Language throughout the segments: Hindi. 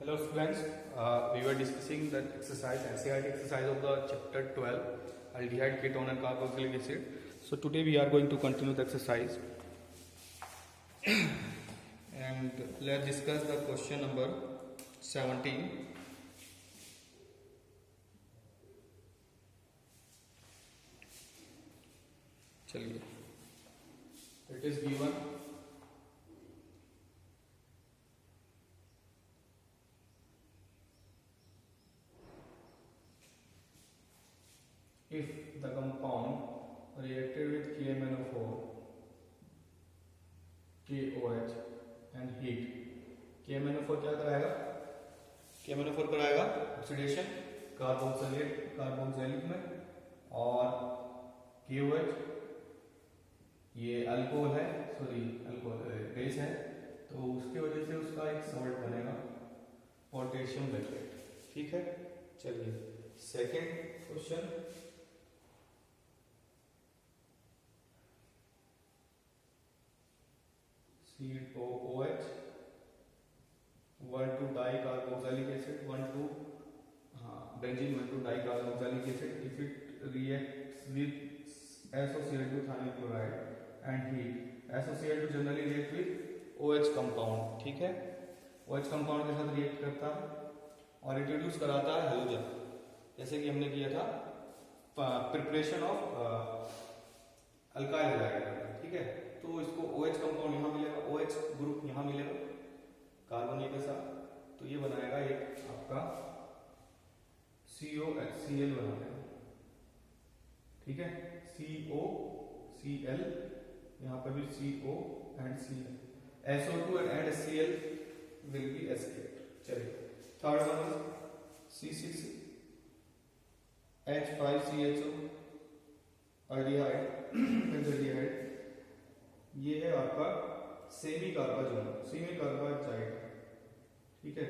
Hello students, we were discussing the exercise, NCERT exercise of the chapter 12, aldehyde, ketone and carboxylic acid. So today we are going to continue the exercise and let's discuss the question number 17. चलिए, it is given if the compound reacted with KMnO4, KOH and heat, KMnO4 क्या कराएगा? KMnO4 कराएगा ऑक्सीडेशन कार्बोक्सिलिक में, और KOH ये अल्कोहल है, अल्कोहल बेस है, तो उसकी वजह से उसका एक सॉल्ट बनेगा पोटेशियम बेंजोएट. ठीक है, चलिए second question. COOH 1,2 dicarboxylic acid 1,2 benzene 1,2 dicarboxylic acid. If it reacts with SOCl2 thionyl chloride and heat, SOCl2 generally react with OH compound. ठीक है, OH compound के साथ रिएक्ट करता है और इंट्रोड्यूस कराता है हेलोजन, जैसे कि हमने किया था प्रिपरेशन ऑफ अल्काइल हैलाइड. ठीक है, तो इसको OH कंपाउंड यहाँ मिलेगा, OH ग्रुप यहाँ मिलेगा कार्बन के साथ, तो ये बनाएगा एक आपका COHCl बनाएगा. ठीक है, COCl, यहाँ पर भी CO and Cl, SO2 and Cl will be escaped. चलिए थर्ड वन C6H5CHO aldehyde. ये है आपका सेमी कार्बाजाइड. ठीक है,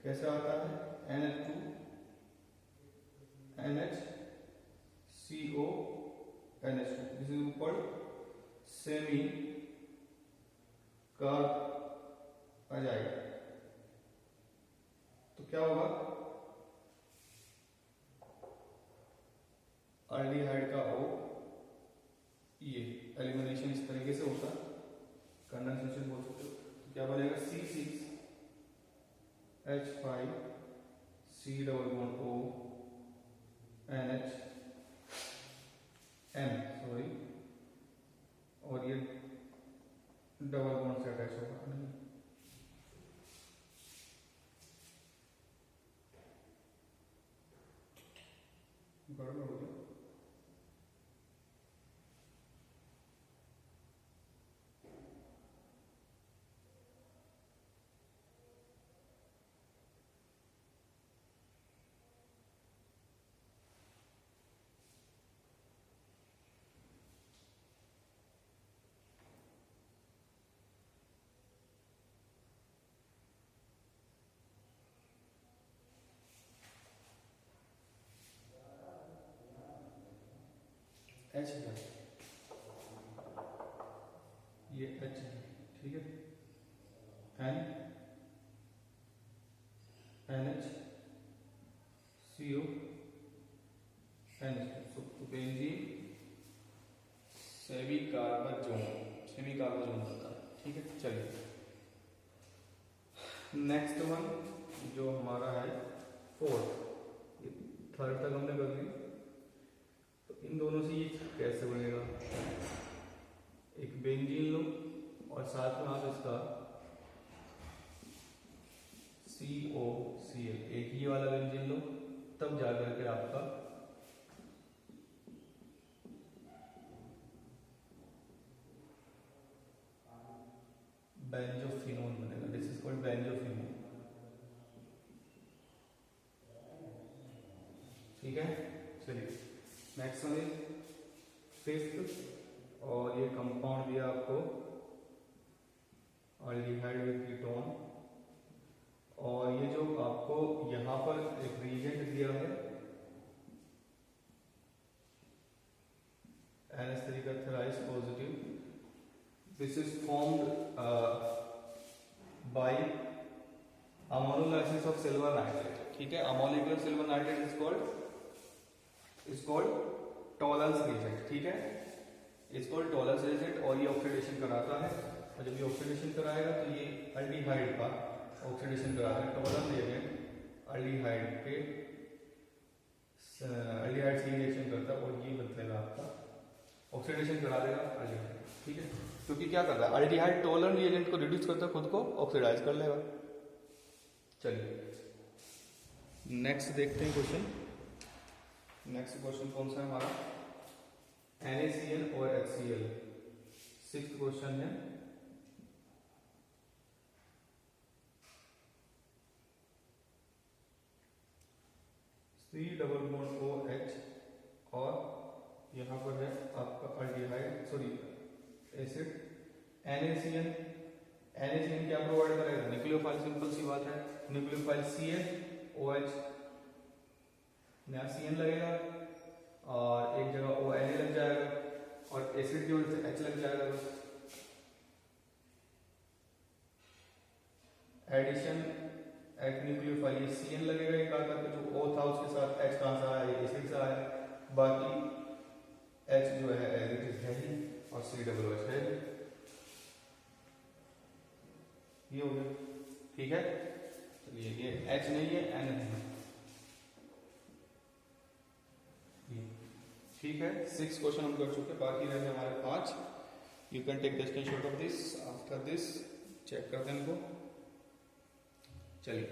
कैसे आता है? NH2 NHCO NH2, this is called semi carbazide. तो क्या होगा? अल्डिहाइड का O, ये एलिमिनेशन इस तरीके से होता है, कंडेंसेशन बोल सकते हो. तो क्या बनेगा? C6H5COO NHN, और ये डबल बॉन्ड से अटैच होगा. गड़बड़ हो गया. H है, ये H है. ठीक है, NHCO NH2, तो बेंजीन सेमी कार्बाजोन होता है. ठीक है, चलिए नेक्स्ट वन जो हमारा है फोर्थ. थर्ड तक हमने कर ली, तो इन दोनों से ये कैसे बनेगा? एक बेंजीन लो और साथ में आप इसका COCl, एक ही वाला बेंजीन लो, तब जाकर के आपका बेंजोफिनोन बनेगा. This is called benzophenone. ठीक है, चलिए नेक्स्ट वन इज फिफ्थ, और ये कंपाउंड दिया आपको अल्डिहाइड विद कीटोन, और ये जो आपको यहां पर एक रिएजेंट दिया है NH3 का thrice positive. This is formed by ammonolysis of silver nitrate, ठीक है। Ammoniacal silver nitrate is called Tollens reagent, ठीक है, इज कॉल्ड टॉलरेंस रिएजेंट। और ये ऑक्सीडेशन कराता है, और जब ये ऑक्सीडेशन कराएगा तो ये अल्डिहाइड का ऑक्सीडेशन कराता है। टॉलरेंस रिएजेंट अल्डिहाइड के अल्डिहाइड से रिएक्शन करता है और ये बदलेगा आपका, ऑक्सीडेशन करा देगा अल्डिहाइड, ठीक है। क्योंकि क्या करता है, अल्डिहाइड टॉलरेंट रिएजेंट को रिड्यूस करता है, खुद को ऑक्सीडाइज कर लेगा। चलिए नेक्स्ट देखते हैं क्वेश्चन। नेक्स्ट क्वेश्चन कौन सा है हमारा, NaCl और HCl, 6th क्वेश्चन है। C डबल बॉन्ड OH और यहाँ पर है आपका aldehyde, sorry acid NaCl। NaCl क्या प्रोवाइड करेगा, न्यूक्लियोफाइल, सिंपल सी बात है, न्यूक्लियोफाइल CnOH, नया CN लगेगा और एक जगह O Na लग जाएगा और एसिड की वजह से H लग जाएगा। एडिशन एट न्यूक्लियोफाइल CN लगेगा एक आकर के, जो O था उसके साथ H कहाँ से आया, एसिड से आया, बाकी H जो है एज इट इज है ही और COOH है, ये हो गया, ठीक है। चलिए ये H नहीं है, N है, ठीक है। 6 क्वेश्चन हम कर चुके, बाकी रहे हमारे 5। You can take the screenshot of this, after this check करते हैं इनको। चलिए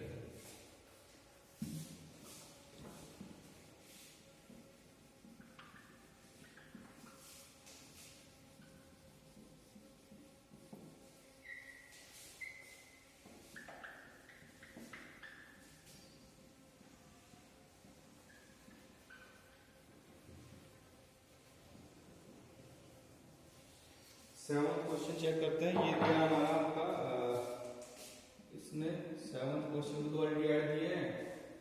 7th क्वेश्चन चेक करते हैं। ये क्या हमारा आपका इसने 7th क्वेश्चन को तो ऑलरेडी ऐड दिए हैं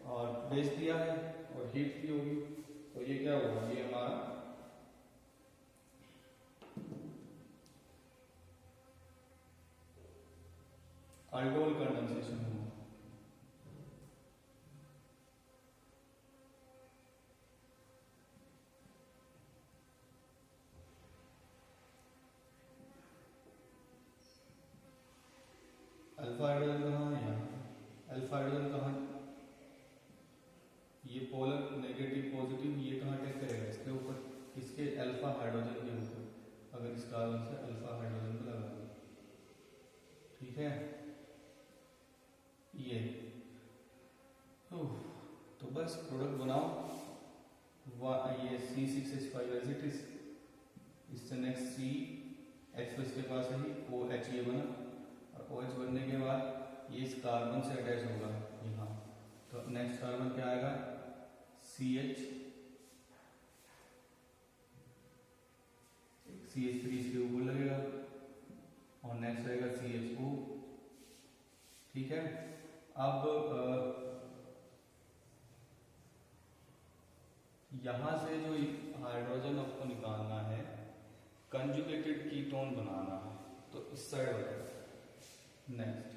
और बेच दिया है और हीट की होगी, तो ये क्या होगा, ये हमारा अल्कोहल कंडेंसेशन होगा। अल्फा हाइड्रोजन कहाँ है, यहाँ अल्फा हाइड्रोजन कहाँ, ये पोलर नेगेटिव पॉजिटिव, ये कहाँ अटैक करेगा, इसके ऊपर, किसके, अल्फा हाइड्रोजन के ऊपर। अगर इस कार्बन से अल्फा हाइड्रोजन को लगा दो, ठीक है, ये तो बस प्रोडक्ट बनाओ, ये C6H5 एज इट इज, इससे नेक्स्ट CH इसके पास है, OH ये बना, और OH बनने के बाद ये इस कार्बन से अटैच होगा यहाँ, तो नेक्स्ट कार्बन क्या आएगा, CH, CH3 इसके ऊपर लगेगा और नेक्स्ट रहेगा CHO, ठीक है। अब यहां से जो हाइड्रोजन आपको निकालना है, कंजुगेटेड कीटोन बनाना है, तो इस साइड हो जाएगा। नेक्स्ट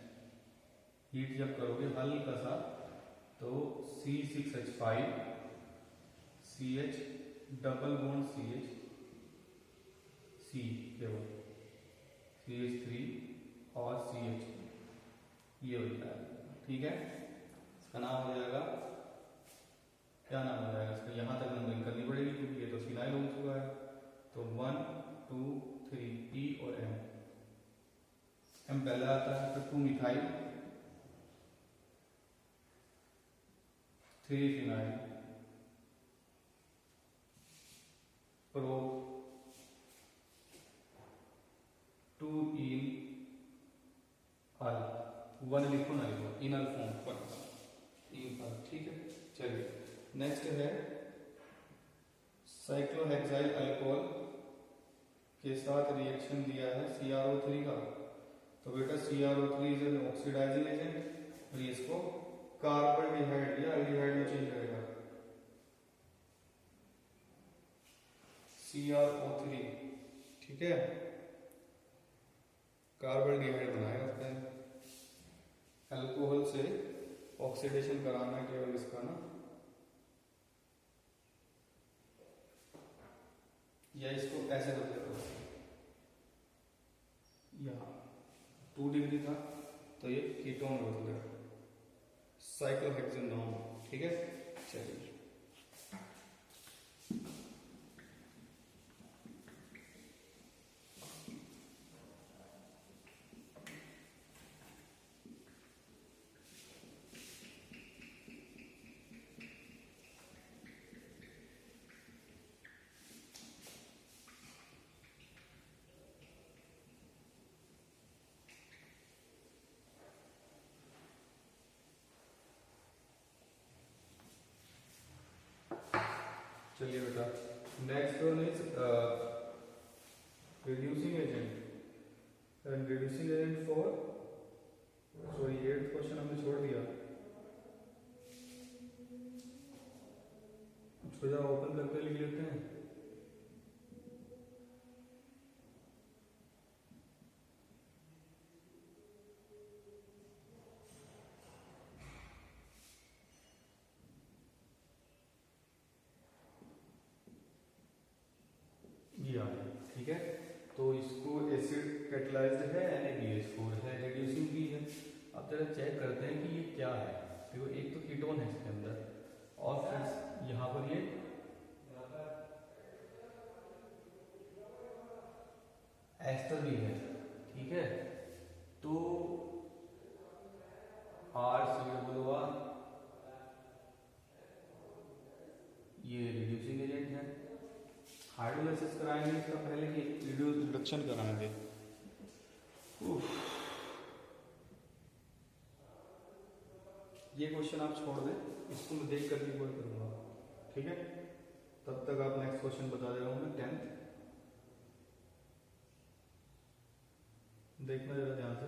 हीट जब करोगे हल्का सा, तो C6H5 CH double bond CH C केवल CH3 और CH, ये हो जाएगा, ठीक है। इसका नाम हो जाएगा, क्या नाम हो जाएगा इसका, यहाँ तक नंबरिंग करनी पड़ेगी क्योंकि ये तो फिनाइल हो चुका है, तो 1 2 3 E और M पहले आता है, फिर 2 मिथाइल, 3 फिनाइल, प्रो, 2 इन अल, 1 लिखो ना, लिखो इनल फॉर्म पर इन अल, ठीक है। चलिए नेक्स्ट है साइक्लोहेक्साइल अल्कोहल के साथ रिएक्शन दिया है CrO3 का, तो बेटा CrO3 is an oxidising agent और इसको कार्बोहाइड्रेट या एल्डिहाइड में चेंज करेगा, CrO3, ठीक है, कार्बोहाइड्रेट बनाएगा अपने अल्कोहल से ऑक्सीडेशन कराना है केवल इसका ना, या इसको ऐसे रख देता हूँ, यहाँ 2 डिग्री था तो ये कीटोन बदल गया, साइक्लोहेक्सेनोन। ठीक है, चलिए चलिए बेटा, next one is reducing agent and reducing agent for, sorry 8th question हमने छोड़ दिया, उसको जरा ओपन करके लिख लेते हैं। ठीक है, तो इसको एसिड कैटलाइज्ड है, NaBH4 है, रिड्यूसिंग भी है। अब जरा चेक करते हैं कि ये क्या है। देखो एक तो कीटोन है इसके अंदर, और फिर यहाँ पर ये एस्टर भी है। ठीक है, तो RCOR ये रिड्यूसिंग एजेंट है। हाइड्रोलाइसिस कराएंगे इसका पहले कि रिडक्शन कराएंगे। ये क्वेश्चन आप छोड़ दें, इसको मैं देख कर रिकॉर्ड करूंगा। ठीक है, तब तक आप नेक्स्ट क्वेश्चन बता दे रहा हूँ मैं 10th, देखना जरा ध्यान से।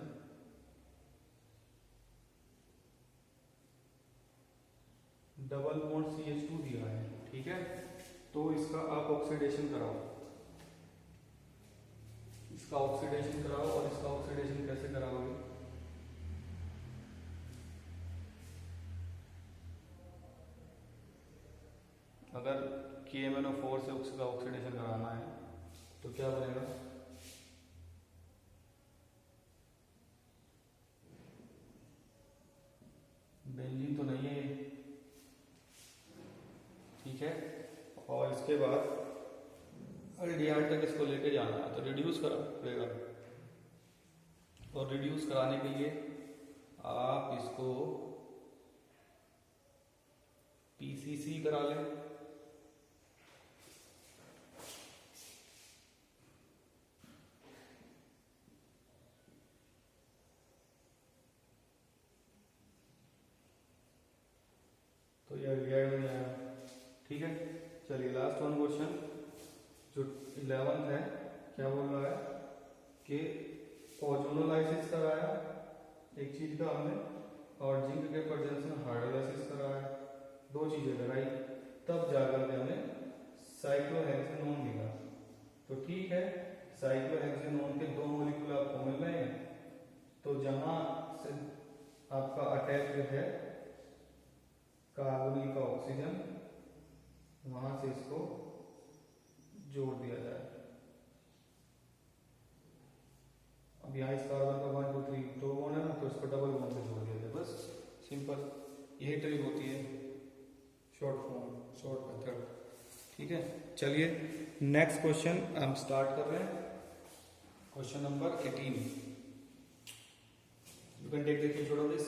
डबल बॉन्ड CH2 दिया है। ठीक है, तो इसका आप ऑक्सीडेशन कराओ, इसका ऑक्सीडेशन कराओ। और इसका ऑक्सीडेशन कैसे कराओगे? अगर KMnO4 से उसका ऑक्सीडेशन कराना है तो क्या बनेगा? बेंजीन तो नहीं है ये। ठीक है, और इसके बाद एल्डिहाइड तक इसको लेके जाना है तो रिड्यूस करना पड़ेगा। और रिड्यूस कराने के लिए आप इसको PCC करा लें। तो ये एल्डिहाइड बन जाएगा। ठीक है, चलिए लास्ट वन क्वेश्चन जो 11th है, क्या बोल रहा है कि ओजोनोलाइसिस कराया एक चीज का हमने, और जिंक के प्रेजेंस में हाइड्रोलाइसिस कराया, 2 चीजें कराई, तब जाकर के हमें साइक्लोहेक्सेनोन मिला। तो ठीक है, साइक्लोहेक्सेनोन के 2 मॉलिक्यूल आपको मिल रहे हैं, तो जहां से आपका अटैच है कार्बोनिल का ऑक्सीजन, वहां से इसको जोड़ दिया जाए। अब यहाँ इस कार्बन का 1 2 3 2 बॉन्ड है ना, तो इसको डबल बॉन्ड से जोड़ दिया जाए। बस सिंपल, यही ट्रिक होती है शॉर्ट फॉर्म, शॉर्ट मेथड। ठीक है, चलिए नेक्स्ट क्वेश्चन हम स्टार्ट कर रहे हैं। Question number 18, you can take the screenshot of this.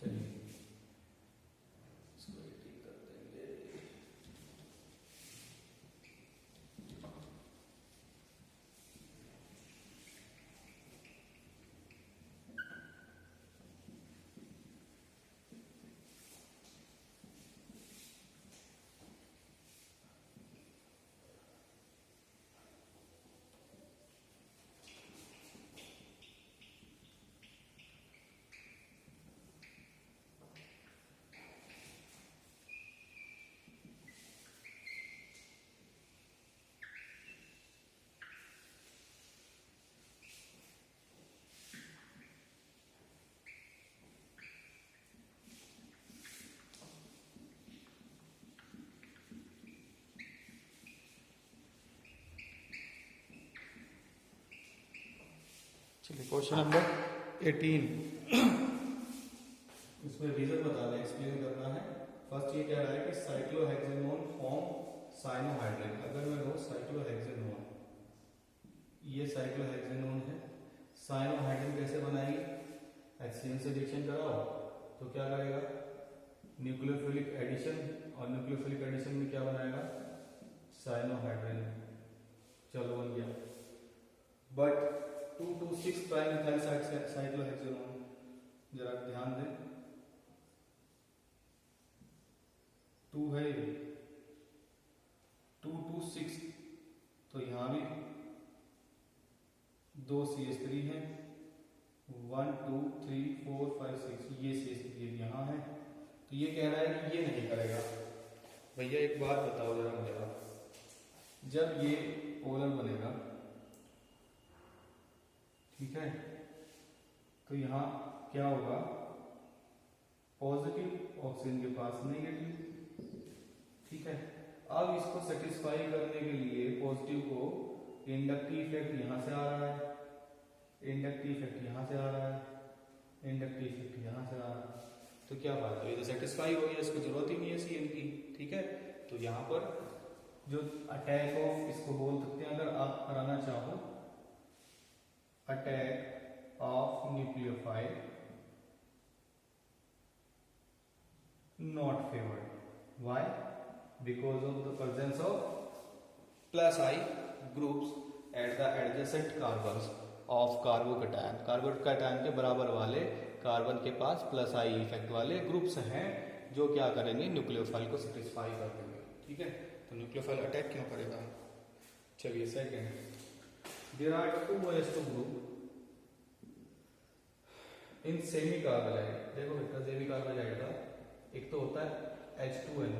चलिए चलिए क्वेश्चन नंबर 18, इसमें रीजन बताना है, एक्सप्लेन करना है। फर्स्ट ये कह रहा है कि साइक्लोहेक्सेनोन फॉर्म साइनोहाइड्रिन। अगर मैं लूँ साइक्लोहेक्सेनोन, ये साइक्लोहेक्सेनोन है, साइनोहाइड्रिन कैसे बनाएगी? HCN से रिएक्शन कराओ तो क्या करेगा? न्यूक्लियोफिलिक एडिशन, और न्यूक्लियोफिलिक एडिशन में क्या बनाएगा? साइनोहाइड्रिन। चलो बन गया। बट 2,2,6 प्राइम मिथाइल साइक्लोहेक्सेनोन, जरा ध्यान दें, 2 है, 2,2,6, तो यहां भी 2 CH3 है, 1 2 3 4 5 6, ये CH3 यहाँ है। तो ये कह रहा है कि ये नहीं करेगा। भैया एक बात बताओ जरा मुझे आप, जब ये पोलर बनेगा, ठीक है, तो यहाँ क्या होगा? पॉजिटिव ऑक्सीजन के पास नेगेटिव, ठीक है। अब इसको सेटिस्फाई करने के लिए पॉजिटिव को इंडक्टिव इफेक्ट यहाँ से आ रहा है, इंडक्टिव इफेक्ट यहाँ से आ रहा है, इंडक्टिव इफेक्ट यहाँ से आ रहा है, तो क्या बात है? ये तो सेटिस्फाई हो गया, इसको जरूरत ही नहीं है CN की, ठीक है। तो यहाँ पर जो अटैक ऑफ, इसको बोल सकते हैं अगर आप कराना चाहो, attack of nucleophile not favored. Why? Because of the presence of plus I groups at the adjacent carbons of carbocation. Carbocation के बराबर वाले कार्बन के पास प्लस आई इफेक्ट वाले ग्रुप्स हैं जो क्या करेंगे? न्यूक्लियोफाइल को सेटिस्फाई कर देंगे, ठीक है। तो न्यूक्लियोफाइल अटैक क्यों करेगा? चलिए second, there are 2 S2 group in semi carbazide. देखो बेटा, सेमी कार्बोलाइड का एक तो होता है H2N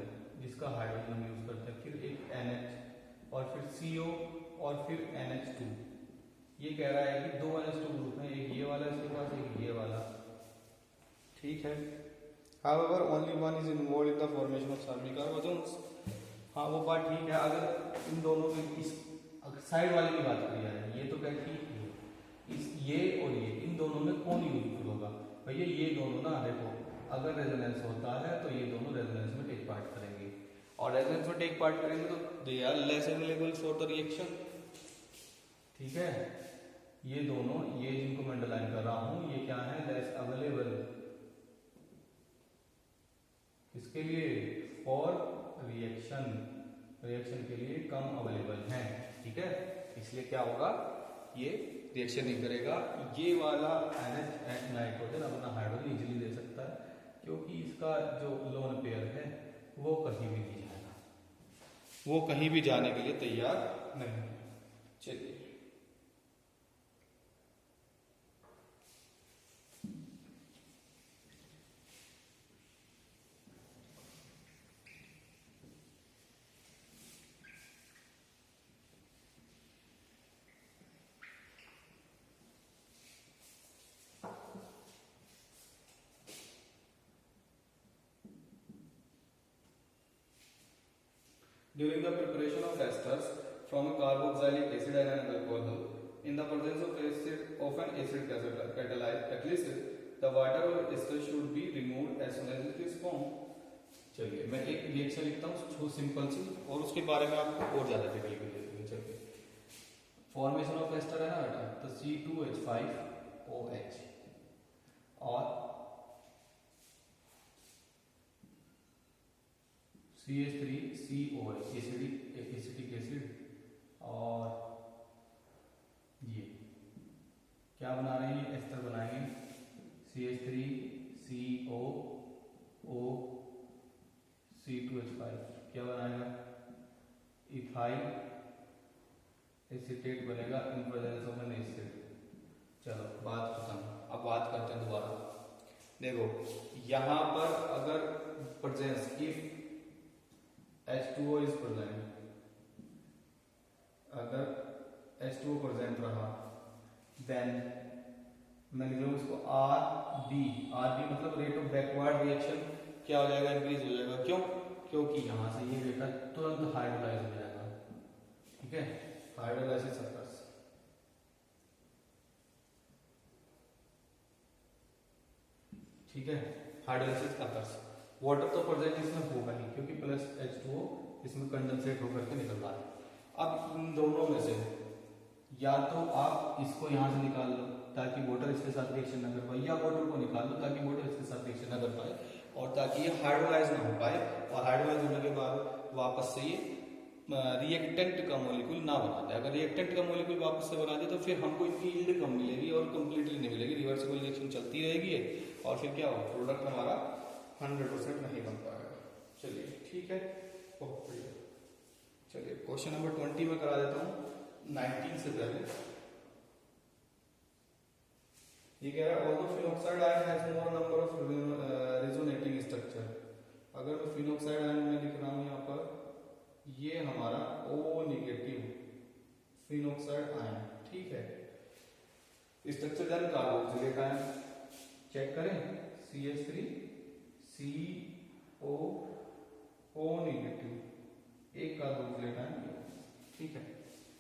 जिसका हाइड्रोजन हम यूज करते हैं, फिर एक NH और फिर CO और फिर NH2। ये कह रहा है कि 2 NH2 ग्रुप है, एक ये वाला इसके पास, एक ये वाला, ठीक है। However, only one is involved in the formation of semi carbones। हाँ वो बात ठीक है, अगर इन दोनों के इस साइड वाले की बात की जाए, ये तो क्या ठीक है, इस ये और ये इन दोनों में कौन यूजफुल होगा? भैया ये दोनों ना, देखो अगर रेजोनेंस होता है तो ये दोनों रेजोनेंस में टेक पार्ट करेंगे, और रेजोनेंस में टेक पार्ट करेंगे तो they are less available for the reaction, ठीक है। ये दोनों, ये जिनको मैं अंडरलाइन कर रहा हूं, ये क्या है? लेस अवेलेबल, किसके लिए? फॉर रिएक्शन, रिएक्शन के लिए कम अवेलेबल है, ठीक है। इसलिए क्या होगा? ये रिएक्शन नहीं करेगा। ये वाला NH नाइट्रोजन अपना हाइड्रोजन इजीली दे सकता है, क्योंकि इसका जो लोन पेयर है वो कहीं भी नहीं जाएगा, वो कहीं भी जाने के लिए तैयार नहीं है। चलिए during the preparation of esters from a carboxylic acid and an alcohol in the presence of an acid catalyst, the water or ester should be removed as soon as it is formed। चलिए मैं एक रिएक्शन लिखता हूँ सिंपल सी, और उसके बारे में आपको और ज्यादा डिटेल में देखेंगे। चलिए, फॉर्मेशन ऑफ एस्टर है ना बेटा, तो C2H5OH और CH3COH एसिटिक एसिड, और ये क्या बना रहे हैं? एस्टर बनाएंगे, CH3COO C2H5 क्या बनाएगा? इथाइल एसीटेट बनेगा in presence of N acid. चलो बात खत्म, अब बात करते हैं दोबारा। देखो यहाँ पर अगर presence, if H2O is present, अगर H2O प्रेजेंट रहा, देन मैं लिख लूँ इसको RB मतलब रेट ऑफ बैकवर्ड रिएक्शन क्या हो जाएगा? इंक्रीज हो जाएगा। क्यों? क्योंकि यहाँ से ये बेटा तुरंत हाइड्रोलाइज हो जाएगा, ठीक है, हाइड्रोलाइसिस अकर्स। ठीक है, हाइड्रोलाइसिस अकर्स। वाटर तो प्रेजेंट इसमें होगा नहीं क्योंकि प्लस H2O इसमें कंडेंसेट होकर के निकल रहा है। अब इन दोनों में से या तो आप इसको यहाँ से निकाल लो ताकि वाटर इसके साथ रिएक्शन न कर पाए, या वाटर को निकाल लो ताकि वाटर इसके साथ रिएक्शन न कर पाए और ताकि ये हाइड्रोलाइज ना हो पाए, और हाइड्रोलाइज होने के बाद वापस से ये रिएक्टेंट का मॉलिक्यूल ना बना दे। अगर रिएक्टेंट का मॉलिक्यूल वापस से बना दे तो फिर हमको इनकी यील्ड कम मिलेगी और कंप्लीटली नहीं मिलेगी, रिवर्सिबल रिएक्शन चलती रहेगी और फिर क्या होगा, प्रोडक्ट हमारा 100% नहीं बन पाएगा। चलिए ठीक है, चलिए क्वेश्चन नंबर 20 में करा देता हूँ 19 से पहले। ये कह रहा है although phenoxide ion has more number of resonating structure. अगर मैं फिनोक्साइड आयन में लिख रहा हूँ यहाँ पर, ये हमारा O नेगेटिव फिनोक्साइड आयन, ठीक है। स्ट्रक्चर जान कार्बोक्सिलेट आयन चेक करें, CH3 CO O नेगेटिव, एक कार्बोक्सिलेट आयन, ठीक है।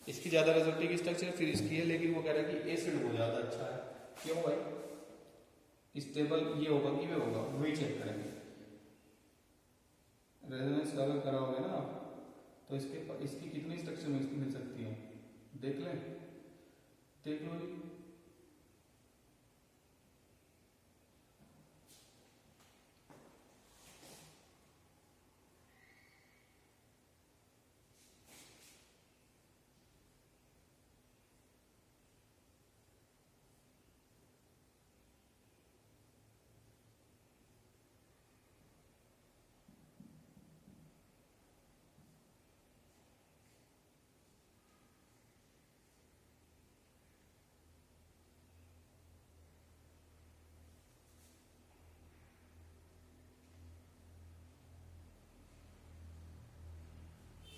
इसकी ज्यादा रेजोनेटिंग स्ट्रक्चर फिर इसकी है, लेकिन वो कह रहा है कि एसिड वो ज्यादा अच्छा है। क्यों भाई, स्टेबल ये होगा कि वे होगा, वही चेक करेंगे। रेजोनेंस अगर कराओगे ना आप तो इसकी कितनी स्ट्रक्चर मिल सकती है, देख लें, देख लो जी।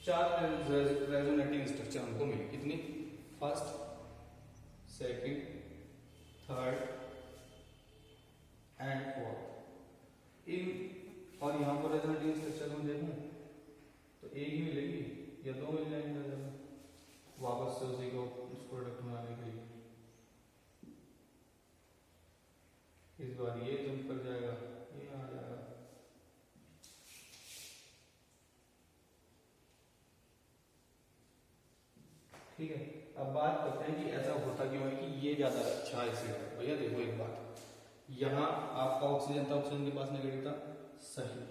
चार रेजोनेटिंग स्ट्रक्चर हमको मिली, कितनी, first, second, third and fourth. इन और यहाँ पर रेजोनेटिंग स्ट्रक्चर में देखूं तो एक ही मिलेगी या दो मिल जाएंगे वापस से उसी को उस प्रोडक्ट बनाने के लिए। इस बार ये जंप कर जाएगा, ये आ जाएगा, ठीक है। अब बात करते हैं कि ऐसा होता क्यों है कि ये ज्यादा अच्छा एसिड है। भैया देखो एक बात, यहाँ आपका ऑक्सीजन था, ऑक्सीजन के पास नेगेटिव था, सही।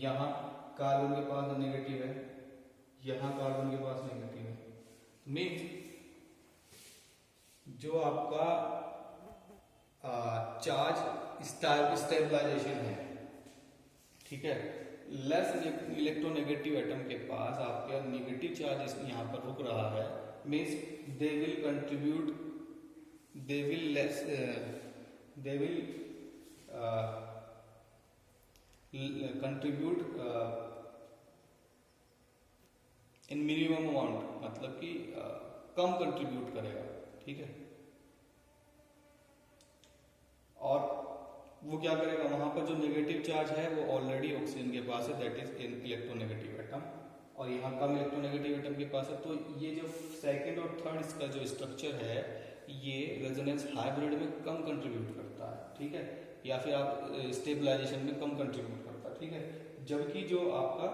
यहाँ कार्बन के पास नेगेटिव है, यहाँ कार्बन के पास नेगेटिव है, मीन्स जो आपका चार्ज स्टेबलाइजेशन है, ठीक है, लेस इलेक्ट्रोनेगेटिव एटम के पास आपका नेगेटिव चार्ज यहाँ पर रुक रहा है, means they will contribute, they will contribute in minimum amount, मतलब कि कम कंट्रीब्यूट करेगा, ठीक है। और वो क्या करेगा, वहां पर जो नेगेटिव चार्ज है वो ऑलरेडी ऑक्सीजन के पास है, that is in electronegative atom, और यहाँ कम इलेक्ट्रोनेगेटिव एटम के पास है। तो ये जो सेकंड और थर्ड इसका जो स्ट्रक्चर है, ये रेजोनेंस हाइब्रिड में कम कंट्रीब्यूट करता है, ठीक है, या फिर आप स्टेबलाइजेशन में कम कंट्रीब्यूट करता है, ठीक है। जबकि जो आपका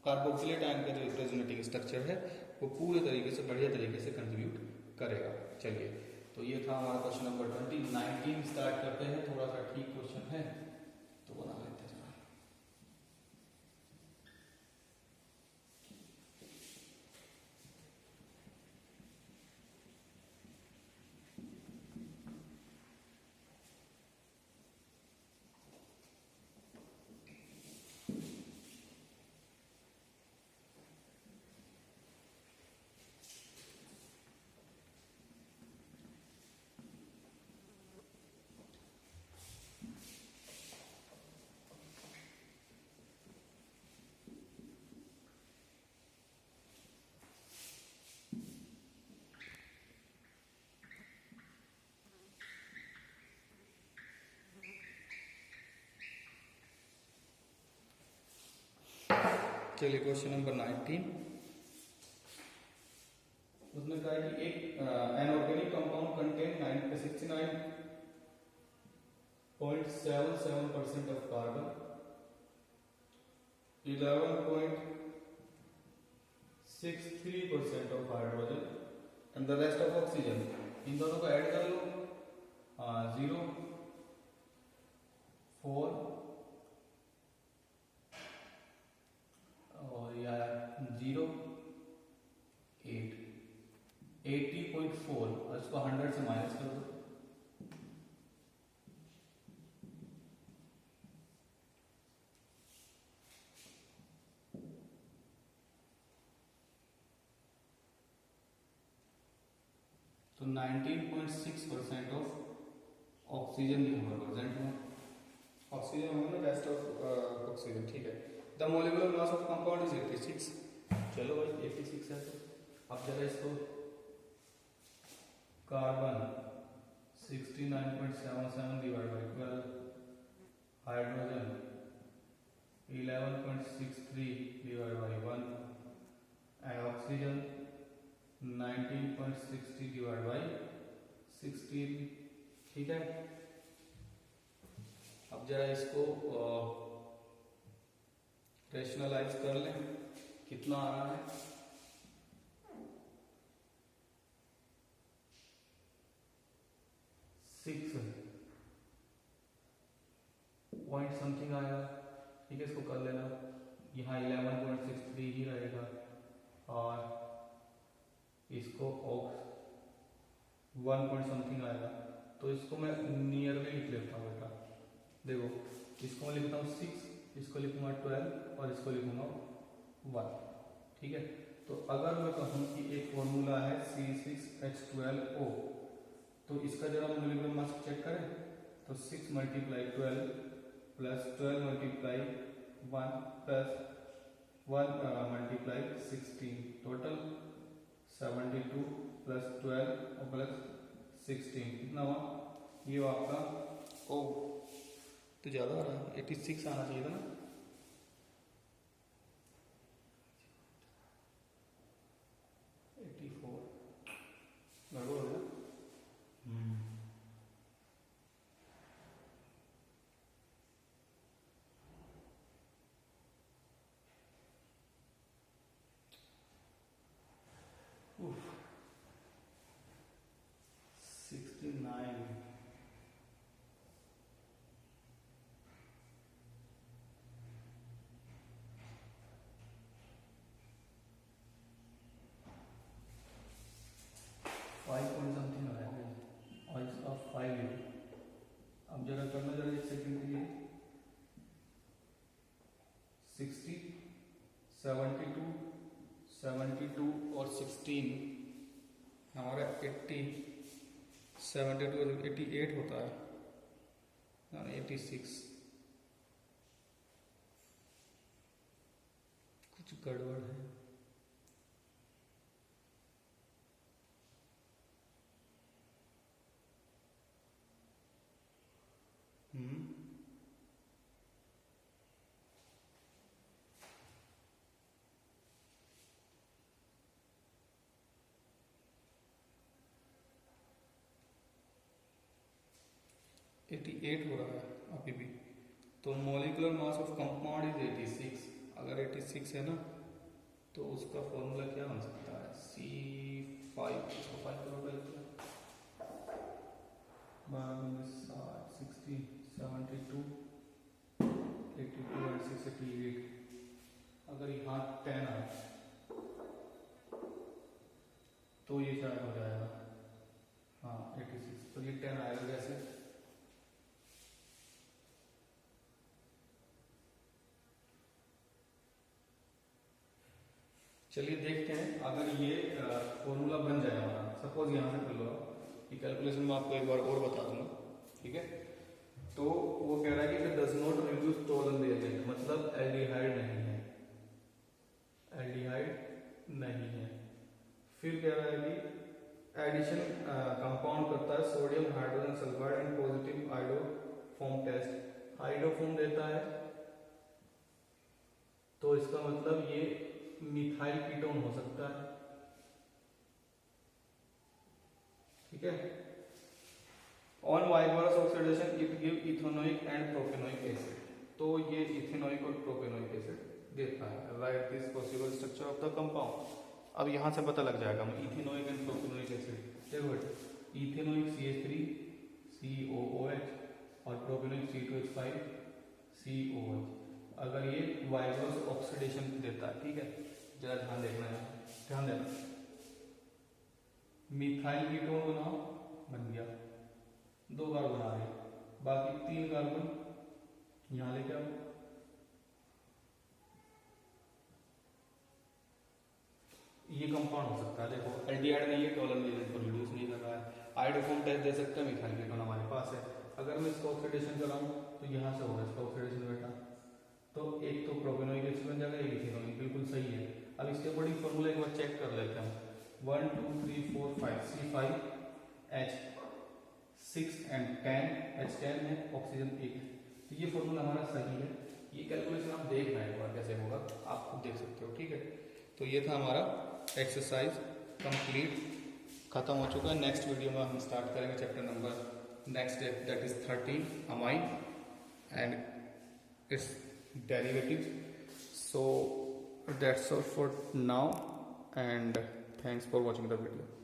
कार्बोक्सिलेट आयन का जो रेजोनेटिंग स्ट्रक्चर है वो पूरे तरीके से बढ़िया तरीके से कंट्रीब्यूट करेगा। चलिए, तो ये था हमारा क्वेश्चन नंबर 20। 19 स्टार्ट करते हैं, थोड़ा सा ठीक क्वेश्चन है तो बना लेते हैं। चलिए क्वेश्चन नंबर 19, उसने कहा कि एक एनऑर्गेनिक compound contain 69 0.77% of carbon, 11.63% of hydrogen and the rest of oxygen. इन दोनों को ऐड कर लो, 0, 4 और या 0, 8, 80.4 और इसको 100 से माइनस कर दो, तो 19.6% ऑफ ऑक्सीजन यहाँ पर प्रेजेंट हुआ, ऑक्सीजन होगा ना, रेस्ट ऑफ ऑक्सीजन, ठीक है। The molecular mass of compound is 86, चलो भाई 86 है तो अब जरा इसको carbon 69.77 divide by 12, hydrogen 11.63 divide by 1 and oxygen 19.60 divide by 16, ठीक है। अब जरा इसको रेशनलाइज कर लें, कितना आ रहा है, 6 पॉइंट समथिंग आएगा, ठीक है। इसको कर लेना, यहाँ 11.63 ही रहेगा और इसको 1 पॉइंट समथिंग आएगा, तो इसको मैं नियरली लिख लेता हूँ बेटा। देखो इसको मैं लिखता हूँ 6, इसको लिखूंगा 12 और इसको लिखूंगा 1, ठीक है। तो अगर मैं कहूँ कि एक फॉर्मूला है C6H12O, तो इसका जरा मोलिकुलर मास चेक करें, तो 6 × 12 प्लस 12 × 1 प्लस 1 × 16, टोटल 72 प्लस 12 और प्लस 16 कितना हुआ, ये आपका ओ तो ज़्यादा आ रहा है, 86 आना चाहिए था ना, गड़बड़ हो गया। उफ, 69 5 पॉइंट समथिंग आ रहा है और इसका 5 है। अब जरा करना, जरा एक सेकंड के लिए, 60, 72 और 16 हमारा 80, 72 और 88 होता है, 86, कुछ गड़बड़ है। हम्म 88 हो रहा है अभी भी, तो molecular mass of compound is 86। अगर 86 है ना तो उसका फॉर्मूला क्या बन सकता है, C5, इसको 5 करोड़ का लिखते हैं, 60, 72, 82 और 6, 88। अगर यहाँ 10 आए तो ये शायद हो जाएगा, हाँ 86, तो ये 10 आएगा कैसे, चलिए देखते हैं। अगर ये फॉर्मूला बन जाए हमारा, सपोज यहाँ से कर लो, ये कैलकुलेशन में आपको एक बार और बता दूंगा, ठीक है। तो वो कह रहा है कि does not reduce Tollens reagent, मतलब एल्डिहाइड नहीं है, एल्डिहाइड नहीं है। फिर कह रहा है कि एडिशन कंपाउंड करता है sodium hydrogen sulphide and positive iodoform test, iodoform देता है, तो इसका मतलब ये मिथाइल कीटोन हो सकता है, ठीक है। On vigorous oxidation it give ethanoic and propanoic acid. तो ये इथेनोइक और प्रोपेनोइक एसिड देता है। Right this possible structure of the compound. अब यहाँ से पता लग जाएगा हमें इथेनोइक एंड प्रोपेनोइक एसिड। देखो इथेनोइक CH3 COOH और प्रोपेनोइक C2H5 COH। अगर ये वाइगोरस ऑक्सीडेशन देता है, ठीक है, जरा ध्यान देखना है, ध्यान देना। मिथाइल कीटोन बनाओ, बन गया, 2 कार्बन आ गए, बाकी 3 कार्बन यहां लेके आओ। ये कंपाउंड हो सकता है, देखो एल्डिहाइड नहीं है, टॉलरेंस एजेंट को रिड्यूस नहीं कर रहा है। आयोडोफॉर्म टेस्ट दे सकते हैं, मिथाइल कीटोन हमारे पास है। अगर मैं इसका ऑक्सीडेशन कराऊं तो यहाँ से होगा इसका ऑक्सीडेशन बेटा, तो एक तो प्रोपेनोइक एसिड बन जाएगा, एक इथेनोइक, बिल्कुल सही है। अब इसके अकॉर्डिंग फॉर्मूला एक बार चेक कर लेते हैं। 1 2 3 4 5 C5H6 एंड 10 H10 है, ऑक्सीजन 1 है। तो ये फॉर्मूला हमारा सही है। ये कैलकुलेशन आप देख रहे हैं एक बार कैसे होगा, आप खुद देख सकते हो, ठीक है। तो ये था हमारा एक्सरसाइज कंप्लीट, खत्म हो चुका है। नेक्स्ट वीडियो में हम स्टार्ट करेंगे chapter number next that is 13 amine and it's derivatives. So that's all for now, and thanks for watching the video.